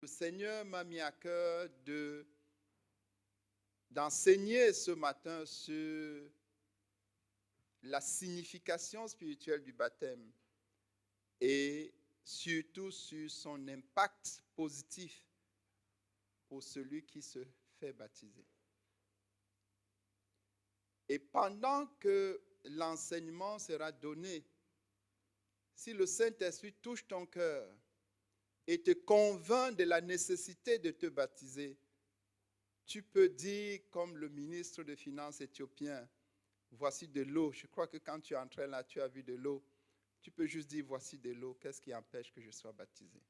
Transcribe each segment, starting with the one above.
le Seigneur m'a mis à cœur d'enseigner ce matin sur la signification spirituelle du baptême et surtout sur son impact positif pour celui qui se fait baptiser. Et pendant que l'enseignement sera donné, si le Saint-Esprit touche ton cœur et te convainc de la nécessité de te baptiser, tu peux dire comme le ministre des Finances éthiopien, voici de l'eau. Je crois que quand tu es entré là, tu as vu de l'eau. Tu peux juste dire, voici de l'eau. Qu'est-ce qui empêche que je sois baptisé?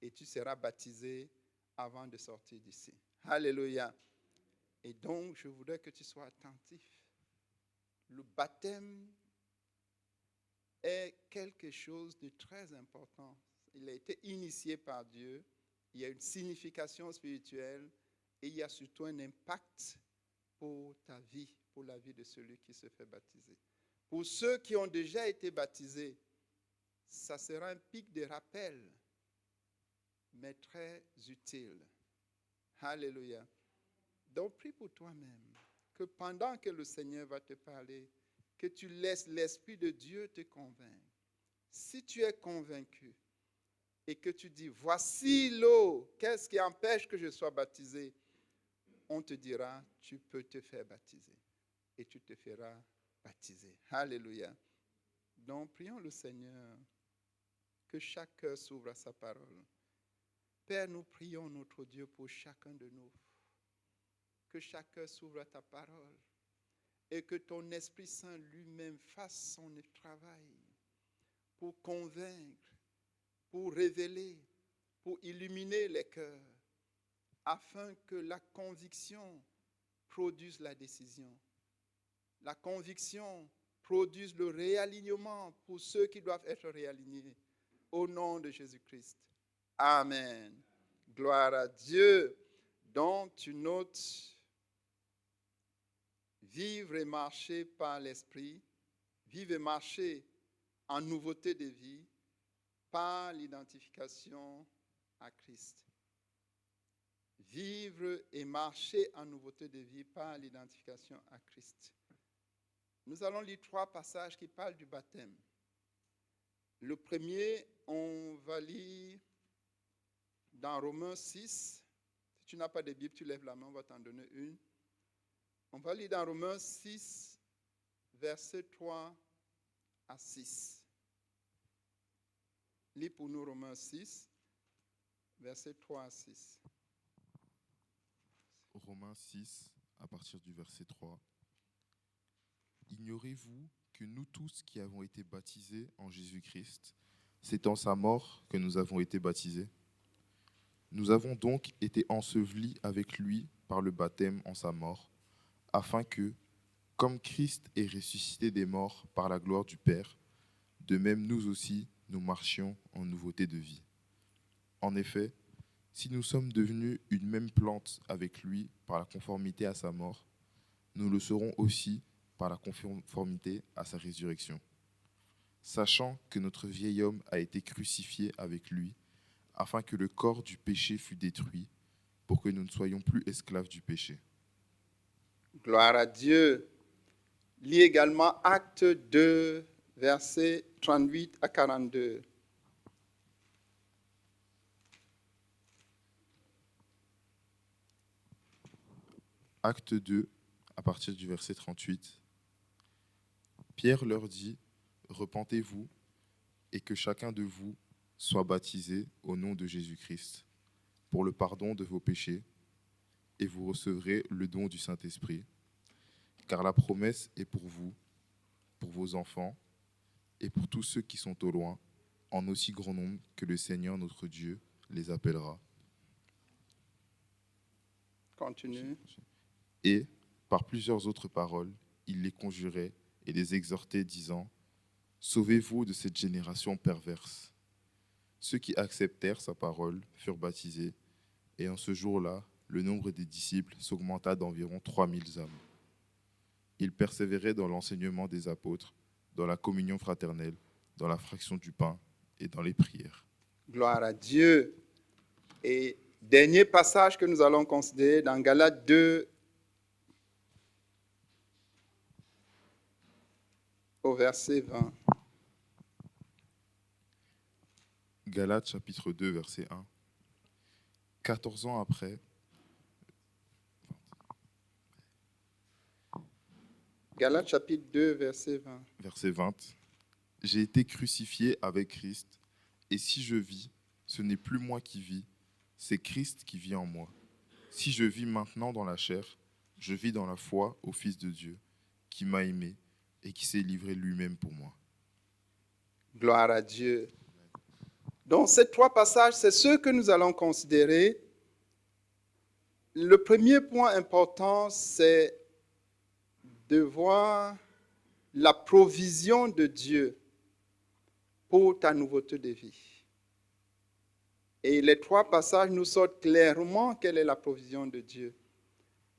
Et tu seras baptisé avant de sortir d'ici. Alléluia. Et donc, je voudrais que tu sois attentif. Le baptême est quelque chose de très important. Il a été initié par Dieu. Il y a une signification spirituelle et il y a surtout un impact pour ta vie, pour la vie de celui qui se fait baptiser. Pour ceux qui ont déjà été baptisés, ça sera un pic de rappel, mais très utile. Alléluia. Donc, prie pour toi-même, que pendant que le Seigneur va te parler, que tu laisses l'Esprit de Dieu te convaincre. Si tu es convaincu et que tu dis, voici l'eau, qu'est-ce qui empêche que je sois baptisé? On te dira, tu peux te faire baptiser. Et tu te feras baptiser. Alléluia. Donc, prions le Seigneur, que chaque cœur s'ouvre à sa parole. Père, nous prions notre Dieu pour chacun de nous. Que chaque cœur s'ouvre à ta parole. Et que ton Esprit Saint lui-même fasse son travail pour convaincre, pour révéler, pour illuminer les cœurs, afin que la conviction produise la décision. La conviction produise le réalignement pour ceux qui doivent être réalignés. Au nom de Jésus-Christ. Amen. Gloire à Dieu. Donc, tu notes, vivre et marcher par l'Esprit, vivre et marcher en nouveauté de vie par l'identification à Christ. Vivre et marcher en nouveauté de vie par l'identification à Christ. Nous allons lire 3 passages qui parlent du baptême. Le premier, on va lire dans Romains 6. Si tu n'as pas de Bible, tu lèves la main, on va t'en donner une. On va lire dans Romains 6, versets 3 à 6. Lis pour nous Romains 6, versets 3 à 6. Romains 6, à partir du verset 3. Ignorez-vous que nous tous qui avons été baptisés en Jésus-Christ, c'est en sa mort que nous avons été baptisés. Nous avons donc été ensevelis avec lui par le baptême en sa mort, afin que, comme Christ est ressuscité des morts par la gloire du Père, de même nous aussi, nous marchions en nouveauté de vie. En effet, si nous sommes devenus une même plante avec lui par la conformité à sa mort, nous le serons aussi par la conformité à sa résurrection. Sachant que notre vieil homme a été crucifié avec lui, afin que le corps du péché fût détruit, pour que nous ne soyons plus esclaves du péché. Gloire à Dieu. Lis également Actes 2, versets 38 à 42. Acte 2, à partir du verset 38. Pierre leur dit, « Repentez-vous, et que chacun de vous soit baptisé au nom de Jésus-Christ, pour le pardon de vos péchés, et vous recevrez le don du Saint-Esprit. Car la promesse est pour vous, pour vos enfants, et pour tous ceux qui sont au loin, en aussi grand nombre que le Seigneur notre Dieu les appellera. » Continue. Et, par plusieurs autres paroles, il les conjurait et les exhortait, disant, « Sauvez-vous de cette génération perverse. » Ceux qui acceptèrent sa parole furent baptisés, et en ce jour-là, le nombre des disciples s'augmenta d'environ 3000 âmes. Ils persévéraient dans l'enseignement des apôtres, dans la communion fraternelle, dans la fraction du pain et dans les prières. Gloire à Dieu. Et dernier passage que nous allons considérer dans Galates 2, au verset 20. Galates chapitre 2, verset 1. 14 ans après, Galates chapitre 2, verset 20. verset 20, j'ai été crucifié avec Christ, et si je vis, ce n'est plus moi qui vis, c'est Christ qui vit en moi. Si je vis maintenant dans la chair, je vis dans la foi au Fils de Dieu, qui m'a aimé et qui s'est livré lui-même pour moi. Gloire à Dieu. Donc, ces trois passages, c'est ceux que nous allons considérer. Le premier point important, c'est de voir la provision de Dieu pour ta nouveauté de vie. Et les trois passages nous sortent clairement quelle est la provision de Dieu.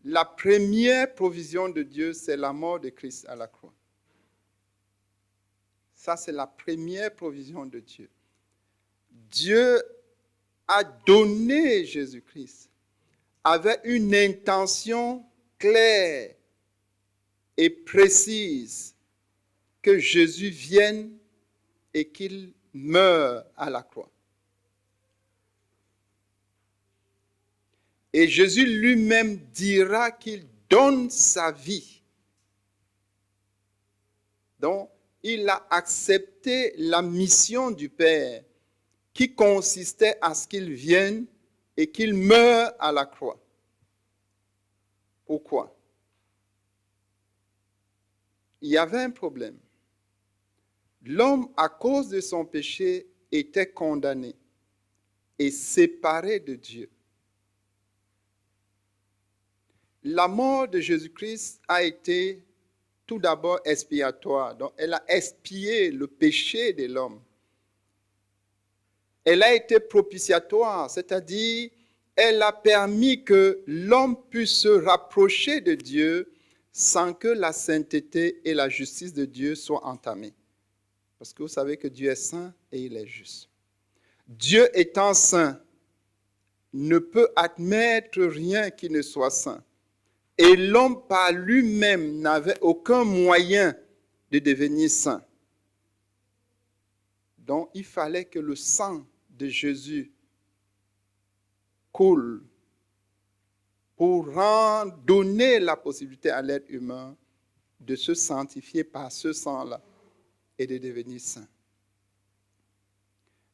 La première provision de Dieu, c'est la mort de Christ à la croix. Ça, c'est la première provision de Dieu. Dieu a donné Jésus-Christ avec une intention claire et précise que Jésus vienne et qu'il meure à la croix. Et Jésus lui-même dira qu'il donne sa vie. Donc, il a accepté la mission du Père qui consistait à ce qu'il vienne et qu'il meure à la croix. Pourquoi? Il y avait un problème. L'homme, à cause de son péché, était condamné et séparé de Dieu. La mort de Jésus-Christ a été tout d'abord expiatoire. Donc, elle a expié le péché de l'homme. Elle a été propitiatoire, c'est-à-dire elle a permis que l'homme puisse se rapprocher de Dieu sans que la sainteté et la justice de Dieu soient entamées. Parce que vous savez que Dieu est saint et il est juste. Dieu étant saint ne peut admettre rien qui ne soit saint. Et l'homme par lui-même n'avait aucun moyen de devenir saint. Donc il fallait que le sang de Jésus coule pour donner la possibilité à l'être humain de se sanctifier par ce sang-là et de devenir saint.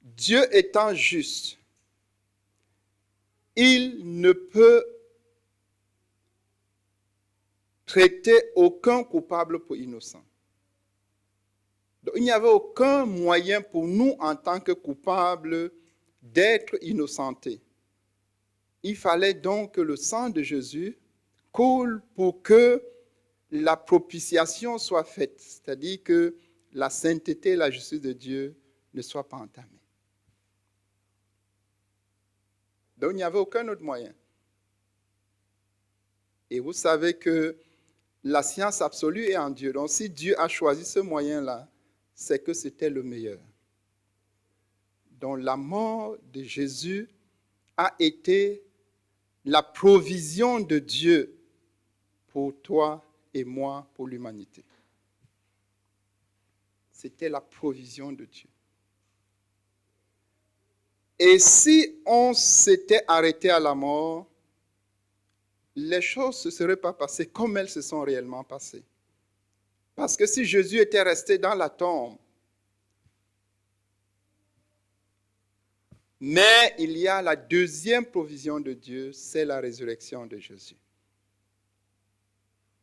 Dieu étant juste, il ne peut traiter aucun coupable pour innocent. Donc, il n'y avait aucun moyen pour nous, en tant que coupables, d'être innocentés. Il fallait donc que le sang de Jésus coule pour que la propitiation soit faite, c'est-à-dire que la sainteté et la justice de Dieu ne soient pas entamées. Donc, il n'y avait aucun autre moyen. Et vous savez que la science absolue est en Dieu. Donc, si Dieu a choisi ce moyen-là, c'est que c'était le meilleur. Donc, la mort de Jésus a été la provision de Dieu pour toi et moi, pour l'humanité. C'était la provision de Dieu. Et si on s'était arrêté à la mort, les choses ne se seraient pas passées comme elles se sont réellement passées. Parce que si Jésus était resté dans la tombe, mais il y a la deuxième provision de Dieu, c'est la résurrection de Jésus.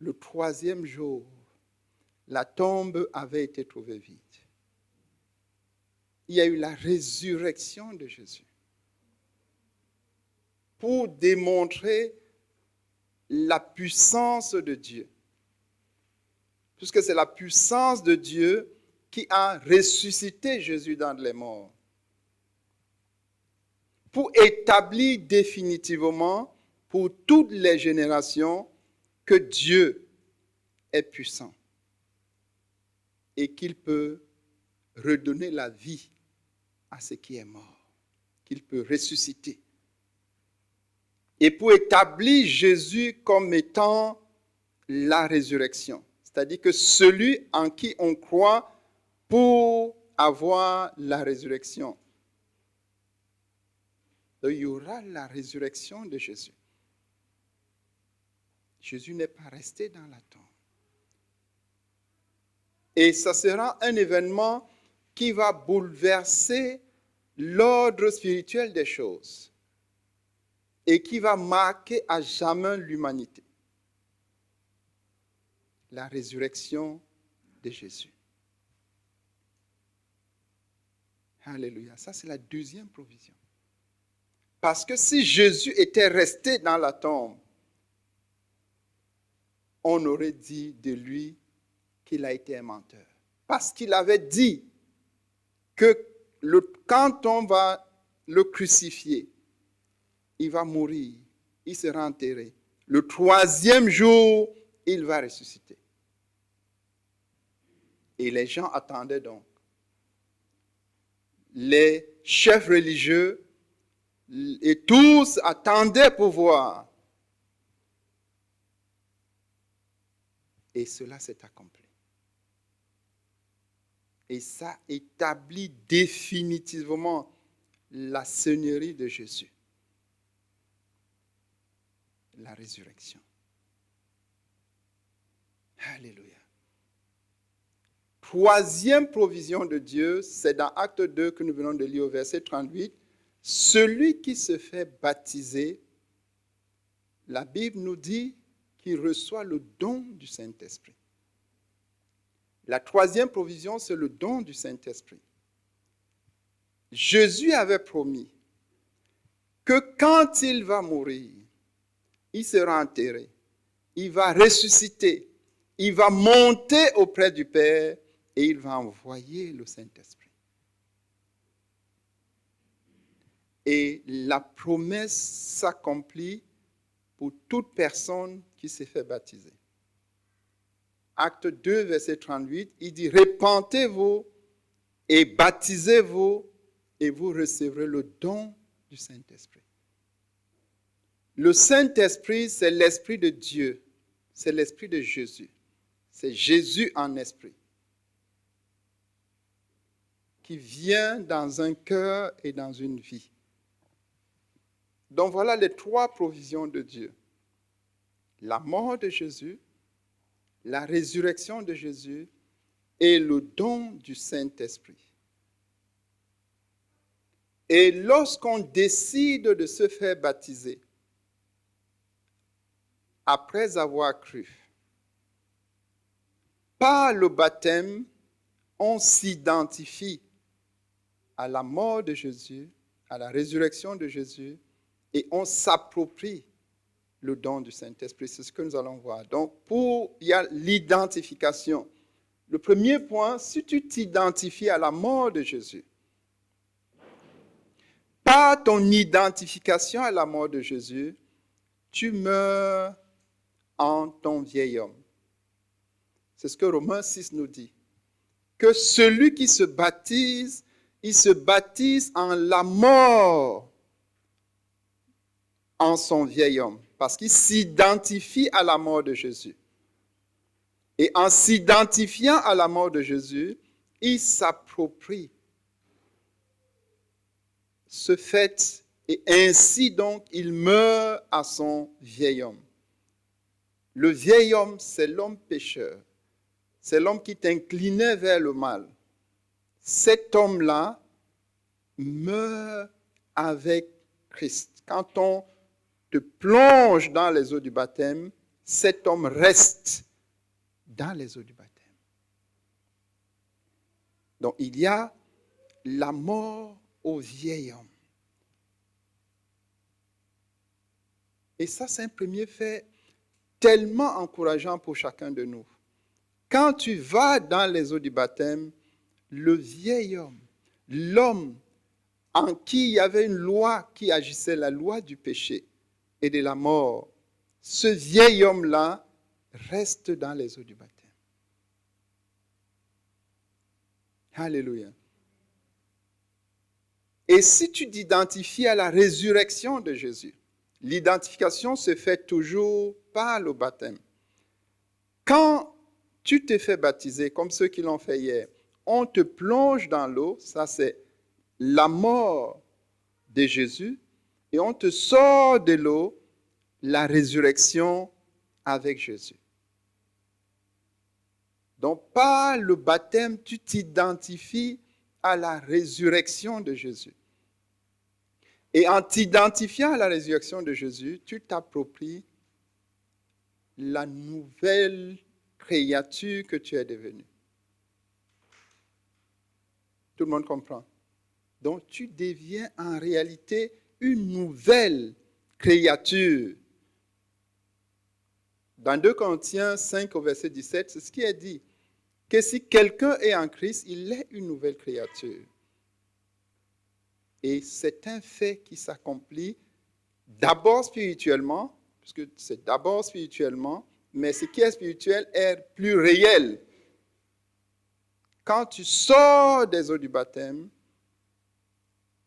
Le troisième jour, la tombe avait été trouvée vide. Il y a eu la résurrection de Jésus pour démontrer la puissance de Dieu. Puisque c'est la puissance de Dieu qui a ressuscité Jésus dans les morts. Pour établir définitivement pour toutes les générations que Dieu est puissant et qu'il peut redonner la vie à ce qui est mort, qu'il peut ressusciter et pour établir Jésus comme étant la résurrection. C'est-à-dire que celui en qui on croit pour avoir la résurrection. Donc, il y aura la résurrection de Jésus. Jésus n'est pas resté dans la tombe. Et ça sera un événement qui va bouleverser l'ordre spirituel des choses et qui va marquer à jamais l'humanité. La résurrection de Jésus. Alléluia. Ça, c'est la deuxième provision. Parce que si Jésus était resté dans la tombe, on aurait dit de lui qu'il a été un menteur. Parce qu'il avait dit que quand on va le crucifier, il va mourir, il sera enterré. Le troisième jour, il va ressusciter. Et les gens attendaient donc. Les chefs religieux et tous attendaient pour voir. Et cela s'est accompli. Et ça établit définitivement la seigneurie de Jésus. La résurrection. Alléluia. Troisième provision de Dieu, c'est dans Acte 2 que nous venons de lire au verset 38. Celui qui se fait baptiser, la Bible nous dit qu'il reçoit le don du Saint-Esprit. La troisième provision, c'est le don du Saint-Esprit. Jésus avait promis que quand il va mourir, il sera enterré, il va ressusciter, il va monter auprès du Père et il va envoyer le Saint-Esprit. Et la promesse s'accomplit pour toute personne qui s'est fait baptiser. Acte 2, verset 38, il dit « Repentez-vous et baptisez-vous et vous recevrez le don du Saint-Esprit. » Le Saint-Esprit, c'est l'Esprit de Dieu, c'est l'Esprit de Jésus. C'est Jésus en esprit qui vient dans un cœur et dans une vie. Donc voilà les trois provisions de Dieu. La mort de Jésus, la résurrection de Jésus et le don du Saint-Esprit. Et lorsqu'on décide de se faire baptiser, après avoir cru, par le baptême, on s'identifie à la mort de Jésus, à la résurrection de Jésus, et on s'approprie le don du Saint-Esprit. C'est ce que nous allons voir. Donc, il y a l'identification. Le premier point, si tu t'identifies à la mort de Jésus, par ton identification à la mort de Jésus, tu meurs en ton vieil homme. C'est ce que Romains 6 nous dit. Que celui qui se baptise, il se baptise en la mort en son vieil homme. Parce qu'il s'identifie à la mort de Jésus. Et en s'identifiant à la mort de Jésus, il s'approprie ce fait et ainsi donc il meurt à son vieil homme. Le vieil homme, c'est l'homme pécheur. C'est l'homme qui t'inclinait vers le mal. Cet homme-là meurt avec Christ. Quand on te plonge dans les eaux du baptême, cet homme reste dans les eaux du baptême. Donc il y a la mort au vieil homme. Et ça, c'est un premier fait tellement encourageant pour chacun de nous. Quand tu vas dans les eaux du baptême, le vieil homme, l'homme en qui il y avait une loi qui agissait, la loi du péché et de la mort, ce vieil homme-là reste dans les eaux du baptême. Alléluia. Et si tu t'identifies à la résurrection de Jésus, L'identification se fait toujours par le baptême. Quand tu te fais baptiser, comme ceux qui l'ont fait hier, on te plonge dans l'eau, ça c'est la mort de Jésus, et on te sort de l'eau, la résurrection avec Jésus. Donc, par le baptême, tu t'identifies à la résurrection de Jésus. Et en t'identifiant à la résurrection de Jésus, tu t'appropries la nouvelle créature que tu es devenue. Tout le monde comprend? Donc, tu deviens en réalité une nouvelle créature. Dans 2 Corinthiens 5 au verset 17, c'est ce qui est dit. Que si quelqu'un est en Christ, il est une nouvelle créature. Et c'est un fait qui s'accomplit d'abord spirituellement, puisque c'est d'abord spirituellement, mais ce qui est spirituel est plus réel. Quand tu sors des eaux du baptême,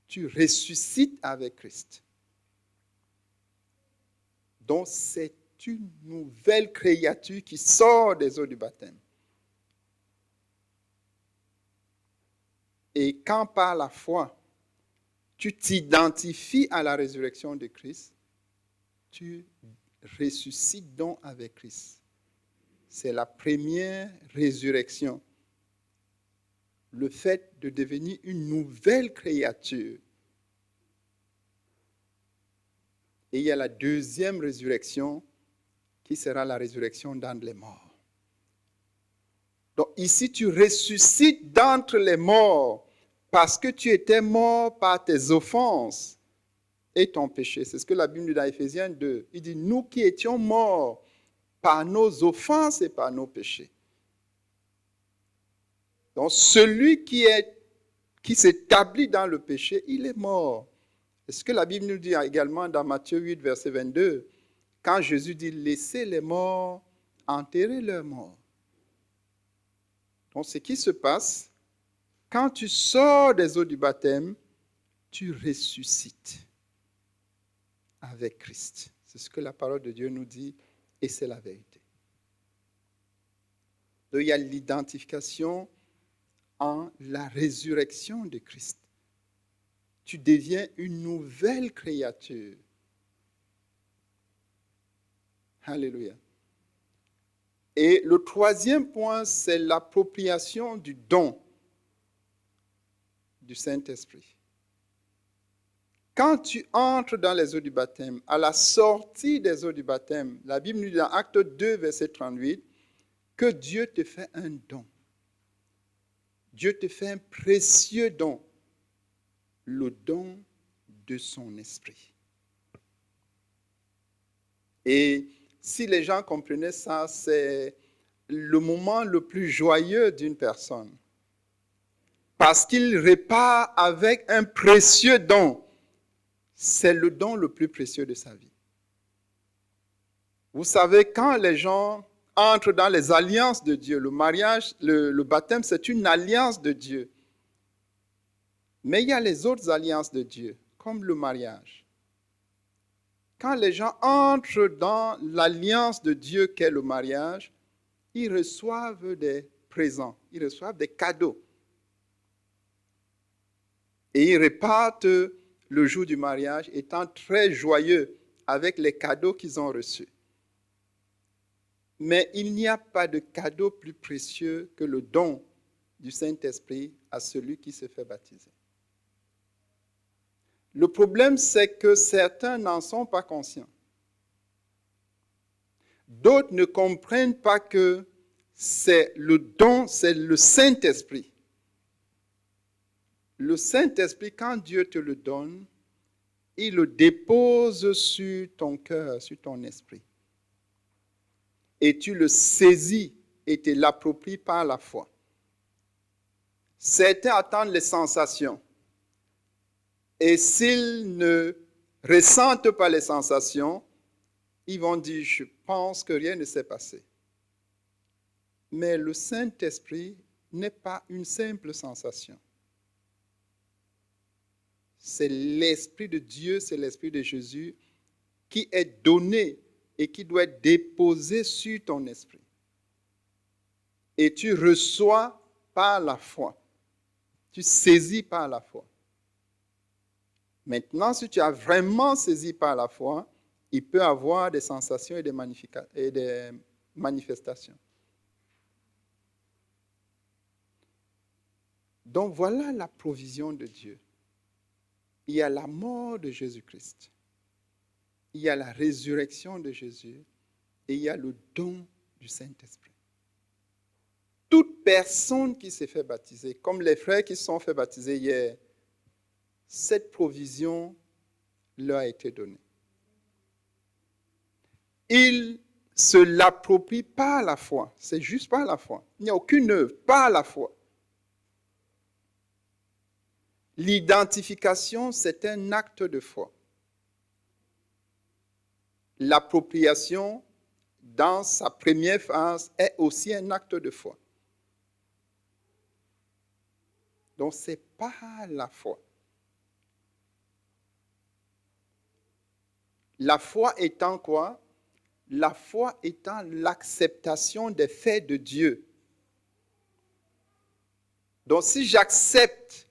tu ressuscites avec Christ. Donc c'est une nouvelle créature qui sort des eaux du baptême. Et quand par la foi, tu t'identifies à la résurrection de Christ, tu ressuscites donc avec Christ. C'est la première résurrection. Le fait de devenir une nouvelle créature. Et il y a la deuxième résurrection qui sera la résurrection d'entre les morts. Donc ici, tu ressuscites d'entre les morts parce que tu étais mort par tes offenses et ton péché. C'est ce que la Bible dit dans Éphésiens 2. Il dit, nous qui étions morts par nos offenses et par nos péchés. Donc celui qui s'établit dans le péché, il est mort. C'est ce que la Bible nous dit également dans Matthieu 8, verset 22, quand Jésus dit, laissez les morts enterrer leurs morts. Donc ce qui se passe, quand tu sors des eaux du baptême, tu ressuscites avec Christ. C'est ce que la parole de Dieu nous dit et c'est la vérité. Donc il y a l'identification en la résurrection de Christ. Tu deviens une nouvelle créature. Alléluia. Et le troisième point, c'est l'appropriation du don du Saint-Esprit. Quand tu entres dans les eaux du baptême, à la sortie des eaux du baptême, la Bible nous dit dans Acte 2, verset 38, que Dieu te fait un don. Dieu te fait un précieux don, le don de son esprit. Et si les gens comprenaient ça, c'est le moment le plus joyeux d'une personne. Parce qu'il repart avec un précieux don. C'est le don le plus précieux de sa vie. Vous savez, quand les gens entrent dans les alliances de Dieu, le mariage, le baptême, c'est une alliance de Dieu. Mais il y a les autres alliances de Dieu, comme le mariage. Quand les gens entrent dans l'alliance de Dieu qu'est le mariage, ils reçoivent des présents, ils reçoivent des cadeaux. Et ils repartent le jour du mariage étant très joyeux avec les cadeaux qu'ils ont reçus. Mais il n'y a pas de cadeau plus précieux que le don du Saint-Esprit à celui qui se fait baptiser. Le problème, c'est que certains n'en sont pas conscients. D'autres ne comprennent pas que c'est le don, c'est le Saint-Esprit. Le Saint-Esprit, quand Dieu te le donne, il le dépose sur ton cœur, sur ton esprit. Et tu le saisis et te l'appropries par la foi. Certains attendent les sensations. Et s'ils ne ressentent pas les sensations, ils vont dire, je pense que rien ne s'est passé. Mais le Saint-Esprit n'est pas une simple sensation. C'est l'Esprit de Dieu, c'est l'Esprit de Jésus qui est donné et qui doit être déposé sur ton esprit. Et tu reçois par la foi. Tu saisis par la foi. Maintenant, si tu as vraiment saisi par la foi, il peut y avoir des sensations et des manifestations. Donc voilà la provision de Dieu. Il y a la mort de Jésus-Christ. Il y a la résurrection de Jésus. Et il y a le don du Saint-Esprit. Toute personne qui s'est fait baptiser, comme les frères qui se sont fait baptiser hier, cette provision leur a été donnée. Ils se l'approprient par la foi. C'est juste par la foi. Il n'y a aucune œuvre, par la foi. L'identification, c'est un acte de foi. L'appropriation, dans sa première phase, est aussi un acte de foi. Donc, c'est par la foi. La foi étant quoi? La foi étant l'acceptation des faits de Dieu. Donc, si j'accepte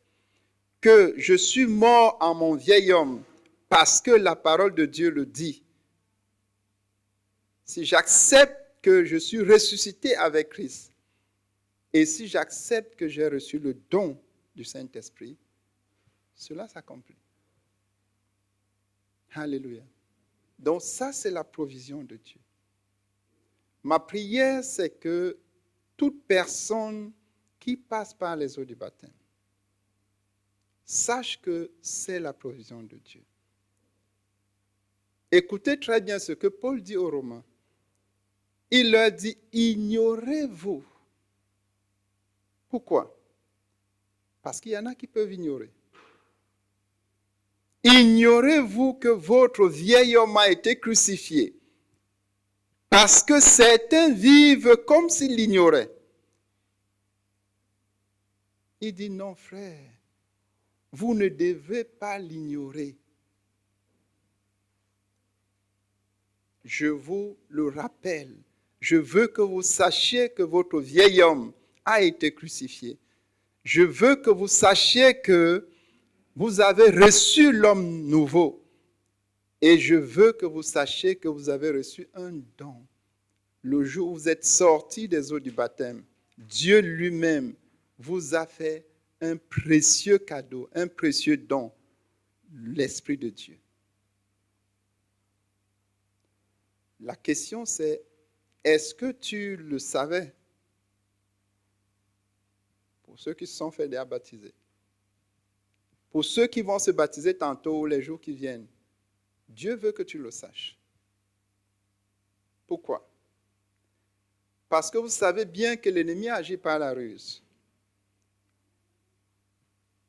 que je suis mort en mon vieil homme parce que la parole de Dieu le dit, si j'accepte que je suis ressuscité avec Christ, et si j'accepte que j'ai reçu le don du Saint-Esprit, cela s'accomplit. Alléluia. Donc ça, c'est la provision de Dieu. Ma prière, c'est que toute personne qui passe par les eaux du baptême sache que c'est la provision de Dieu. Écoutez très bien ce que Paul dit aux Romains. Il leur dit, ignorez-vous. Pourquoi? Parce qu'il y en a qui peuvent ignorer. Ignorez-vous que votre vieil homme a été crucifié? Parce que certains vivent comme s'ils l'ignoraient. Il dit, non frère, vous ne devez pas l'ignorer. Je vous le rappelle. Je veux que vous sachiez que votre vieil homme a été crucifié. Je veux que vous sachiez que vous avez reçu l'homme nouveau. Et je veux que vous sachiez que vous avez reçu un don. Le jour où vous êtes sortis des eaux du baptême, Dieu lui-même vous a fait un précieux cadeau, un précieux don, l'Esprit de Dieu. La question c'est, est-ce que tu le savais? Pour ceux qui se sont fait déjà baptiser. Pour ceux qui vont se baptiser tantôt ou les jours qui viennent, Dieu veut que tu le saches. Pourquoi? Parce que vous savez bien que l'ennemi agit par la ruse.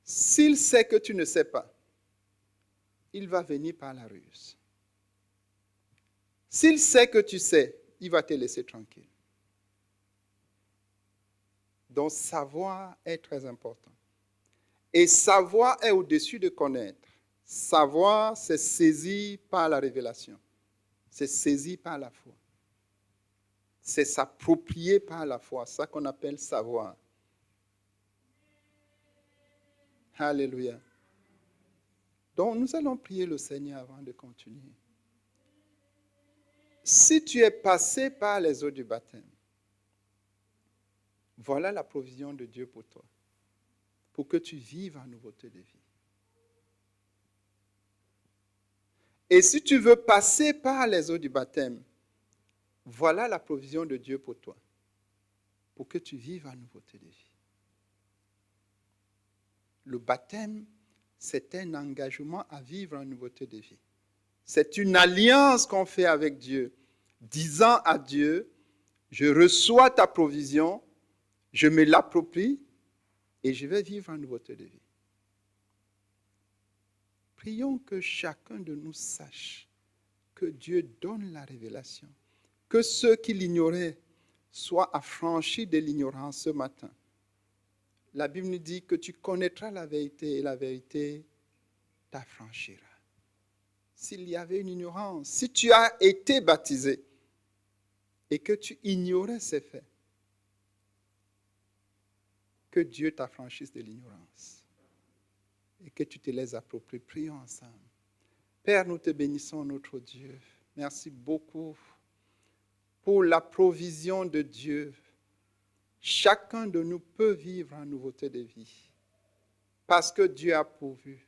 S'il sait que tu ne sais pas, il va venir par la ruse. S'il sait que tu sais, il va te laisser tranquille. Donc, savoir est très important. Et savoir est au-dessus de connaître. Savoir, c'est saisi par la révélation. C'est saisi par la foi. C'est s'approprier par la foi. C'est ça qu'on appelle savoir. Alléluia. Donc, nous allons prier le Seigneur avant de continuer. Si tu es passé par les eaux du baptême, voilà la provision de Dieu pour toi, pour que tu vives en nouveauté de vie. Et si tu veux passer par les eaux du baptême, voilà la provision de Dieu pour toi, pour que tu vives en nouveauté de vie. Le baptême, c'est un engagement à vivre en nouveauté de vie. C'est une alliance qu'on fait avec Dieu, disant à Dieu, je reçois ta provision, je me l'approprie et je vais vivre en nouveauté de vie. Prions que chacun de nous sache que Dieu donne la révélation, que ceux qui l'ignoraient soient affranchis de l'ignorance ce matin. La Bible nous dit que tu connaîtras la vérité et la vérité t'affranchira. s'il y avait une ignorance, si tu as été baptisé et que tu ignorais ces faits, que Dieu t'affranchisse de l'ignorance et que tu te les appropries. Prions ensemble. Père, nous te bénissons, notre Dieu. Merci beaucoup pour la provision de Dieu. Chacun de nous peut vivre en nouveauté de vie parce que Dieu a pourvu.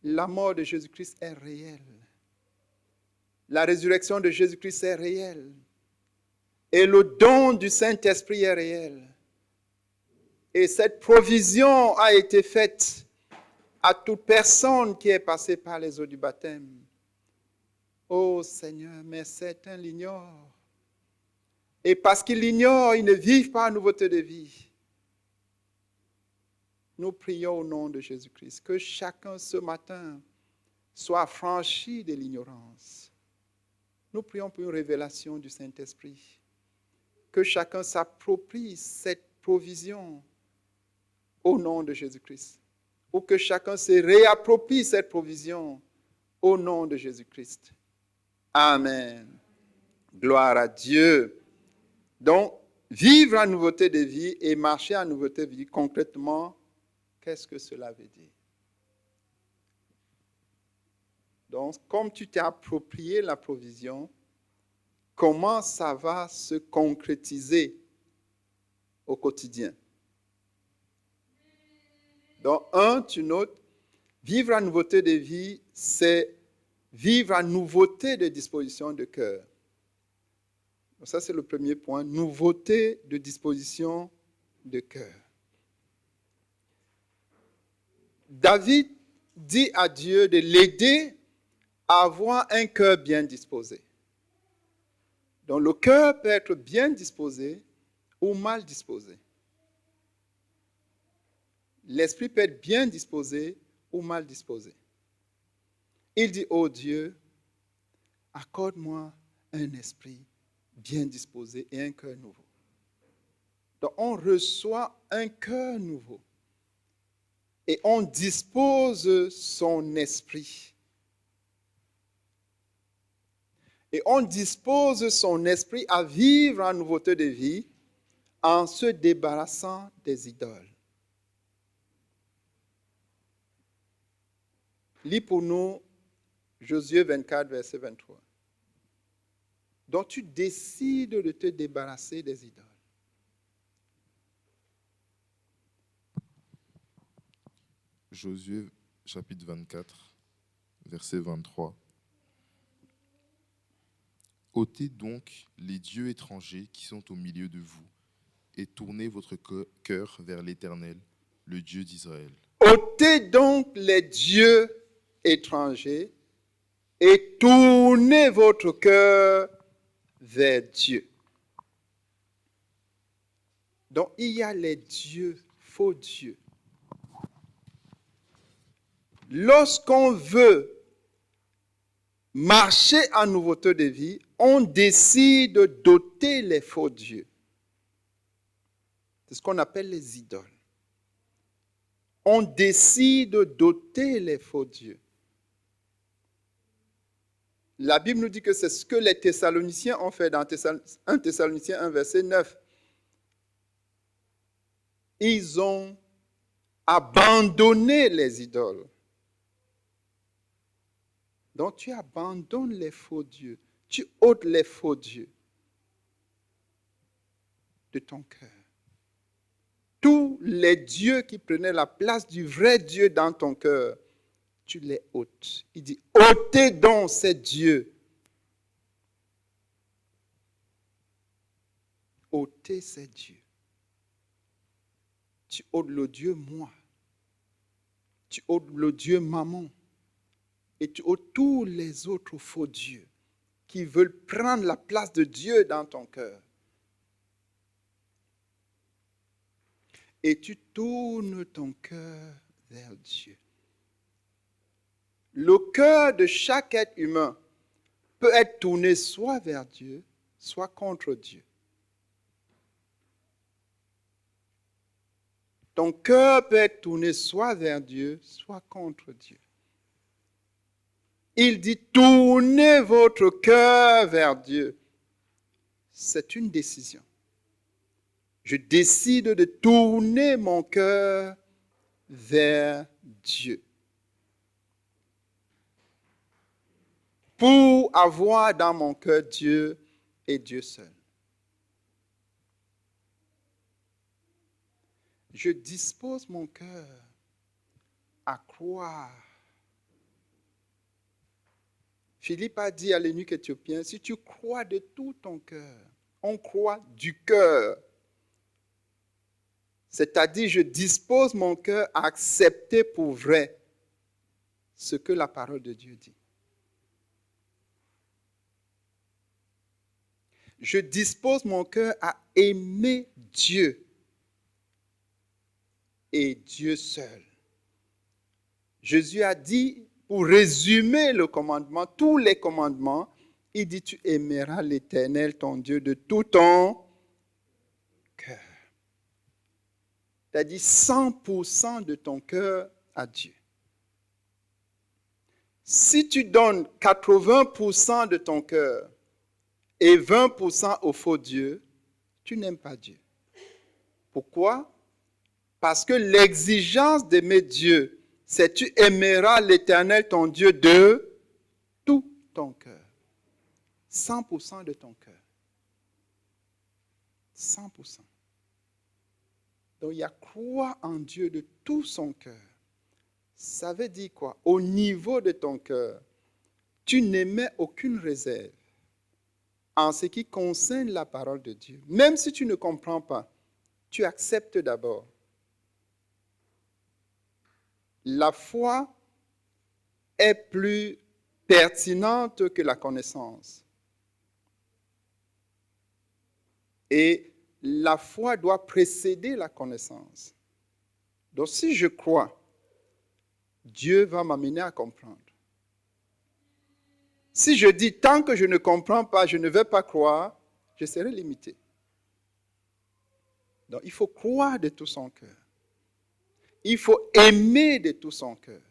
La mort de Jésus-Christ est réelle. La résurrection de Jésus-Christ est réelle. Et le don du Saint-Esprit est réel. Et cette provision a été faite à toute personne qui est passée par les eaux du baptême. Oh Seigneur, mais certains l'ignorent. Et parce qu'ils l'ignorent, ils ne vivent pas en nouveauté de vie. Nous prions au nom de Jésus-Christ que chacun ce matin soit affranchi de l'ignorance. Nous prions pour une révélation du Saint-Esprit. Que chacun s'approprie cette provision au nom de Jésus-Christ. Ou que chacun se réapproprie cette provision au nom de Jésus-Christ. Amen. Gloire à Dieu. Donc, vivre en nouveauté de vie et marcher en nouveauté de vie, concrètement, qu'est-ce que cela veut dire? Donc, comme tu t'es approprié la provision, comment ça va se concrétiser au quotidien? Donc, tu notes, vivre en nouveauté de vie, c'est vivre en nouveauté de disposition de cœur. Donc ça, c'est le premier point, nouveauté de disposition de cœur. David dit à Dieu de l'aider à avoir un cœur bien disposé. Donc, le cœur peut être bien disposé ou mal disposé. L'esprit peut être bien disposé ou mal disposé. Il dit, oh Dieu, accorde-moi un esprit bien disposé et un cœur nouveau. Donc on reçoit un cœur nouveau et on dispose son esprit. Et on dispose son esprit à vivre en nouveauté de vie en se débarrassant des idoles. Lis pour nous Josué 24, verset 23. Donc tu décides de te débarrasser des idoles. Josué chapitre 24, verset 23. Ôtez donc les dieux étrangers qui sont au milieu de vous et tournez votre cœur vers l'Éternel, le Dieu d'Israël. Ôtez donc les dieux étrangers et tournez votre cœur vers Dieu. Donc il y a les dieux, faux dieux. Lorsqu'on veut marcher en nouveauté de vie, on décide d'ôter les faux dieux. C'est ce qu'on appelle les idoles. On décide d'ôter les faux dieux. La Bible nous dit que c'est ce que les Thessaloniciens ont fait dans 1 Thessaloniciens 1, verset 9. Ils ont abandonné les idoles. Donc tu abandonnes les faux dieux. Tu ôtes les faux dieux de ton cœur. Tous les dieux qui prenaient la place du vrai Dieu dans ton cœur, tu les ôtes. Il dit, ôtez donc ces dieux. Ôtez ces dieux. Tu ôtes le Dieu moi. Tu ôtes le Dieu maman. Et tu ôtes tous les autres faux dieux qui veulent prendre la place de Dieu dans ton cœur. Et tu tournes ton cœur vers Dieu. Le cœur de chaque être humain peut être tourné soit vers Dieu, soit contre Dieu. Ton cœur peut être tourné soit vers Dieu, soit contre Dieu. Il dit, tournez votre cœur vers Dieu. C'est une décision. Je décide de tourner mon cœur vers Dieu. Pour avoir dans mon cœur Dieu et Dieu seul. Je dispose mon cœur à croire. Philippe a dit à l'eunuque éthiopien, si tu crois de tout ton cœur, on croit du cœur. C'est-à-dire, je dispose mon cœur à accepter pour vrai ce que la parole de Dieu dit. Je dispose mon cœur à aimer Dieu et Dieu seul. Jésus a dit, pour résumer le commandement, tous les commandements, il dit, tu aimeras l'Éternel, ton Dieu, de tout ton cœur. C'est-à-dire 100% de ton cœur à Dieu. Si tu donnes 80% de ton cœur et 20% au faux Dieu, tu n'aimes pas Dieu. Pourquoi? Parce que l'exigence d'aimer Dieu, c'est tu aimeras l'Éternel, ton Dieu, de tout ton cœur. 100% de ton cœur. 100%. Donc il y a croire en Dieu de tout son cœur. Ça veut dire quoi? Au niveau de ton cœur, tu n'émets aucune réserve en ce qui concerne la parole de Dieu. Même si tu ne comprends pas, tu acceptes d'abord. La foi est plus pertinente que la connaissance. Et la foi doit précéder la connaissance. Donc si je crois, Dieu va m'amener à comprendre. Si je dis tant que je ne comprends pas, je ne vais pas croire, je serai limité. Donc il faut croire de tout son cœur. Il faut aimer de tout son cœur.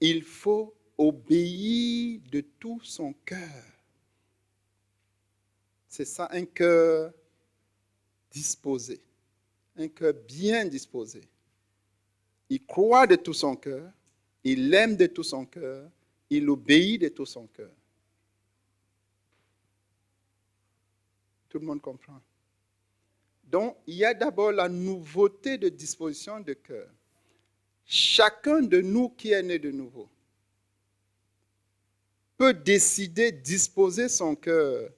Il faut obéir de tout son cœur. C'est ça, un cœur disposé, un cœur bien disposé. Il croit de tout son cœur, il aime de tout son cœur, il obéit de tout son cœur. Tout le monde comprend? Donc, il y a d'abord la nouveauté de disposition de cœur. Chacun de nous qui est né de nouveau peut décider de disposer son cœur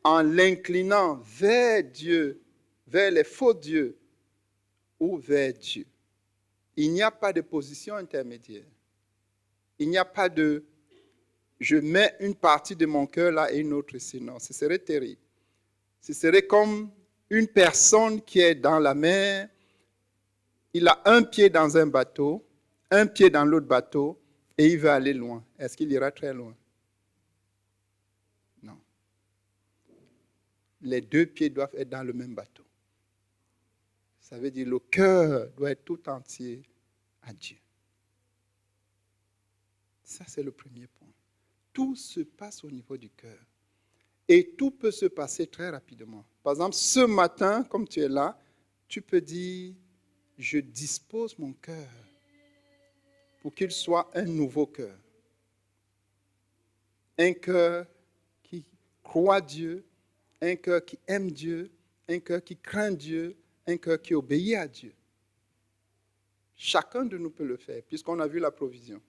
en l'inclinant vers Dieu, vers les faux dieux ou vers Dieu. Il n'y a pas de position intermédiaire. Il n'y a pas de je mets une partie de mon cœur là et une autre ici. Non, ce serait terrible. Ce serait comme une personne qui est dans la mer, il a un pied dans un bateau, un pied dans l'autre bateau et il veut aller loin. Est-ce qu'il ira très loin? Non. Les deux pieds doivent être dans le même bateau. Ça veut dire le cœur doit être tout entier à Dieu. Ça, c'est le premier point. Tout se passe au niveau du cœur. Et tout peut se passer très rapidement. Par exemple, ce matin, comme tu es là, tu peux dire, je dispose mon cœur pour qu'il soit un nouveau cœur. Un cœur qui croit Dieu, un cœur qui aime Dieu, un cœur qui craint Dieu, un cœur qui obéit à Dieu. Chacun de nous peut le faire, puisqu'on a vu la provision.